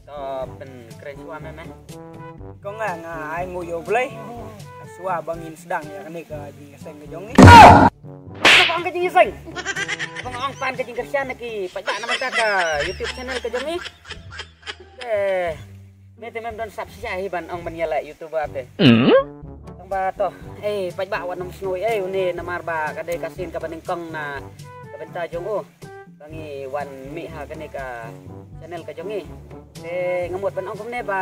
to pen keren suami meh. Có nggak ai ngồi vô play xua bangin sedang ya kan ke jingeseng ke jongi Bang ke jingeseng. Bang pan ke jingersian ki pajak nama ka YouTube channel ke jongi. Me temem don subscribe ban ong menyala YouTube ate. Tong ba to pajak wan nom snoi une namar ba kade kasin ka banengkong na ka benta jong bangi wan mi ha kane ka channel ka jongi. Ngamut ban ong komne ba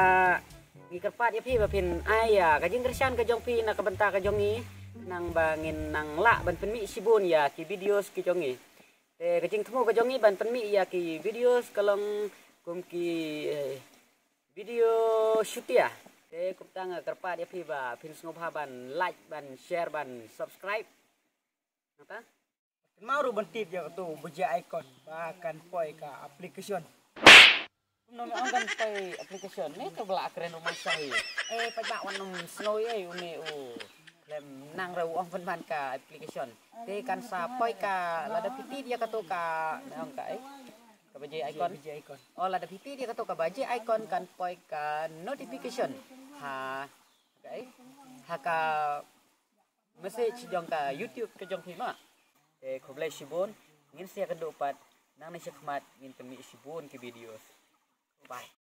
kerpat ya pi bapin ayah kajing kersian kajong pi nak kebenta kajongi nang bangin nang lak ban penmi sibun ya ki videos ki jongi kajing temu kajongi ban penmi ya ki videos kalong kum ki video shoot ya kum tang kerpat ya pi ba pin ngobha ban like ban share ban subscribe nata mau ru bentit ya tu beja icon bahkan poi ka application nom ang kan pay application ni to bala keren rumah sahi pajak wan nom snowy uni lem nang raw ang ban ka application te kan sa pay ka lada piti dia kato ka naong ka ka baje icon lada piti dia kato ka baje icon kan pay ka notification ha ka message jong ka YouTube ke jong phima khoblai sibon ngin sia ka dopat nang ni sekmat ngin temi sibon ke videos. Bye.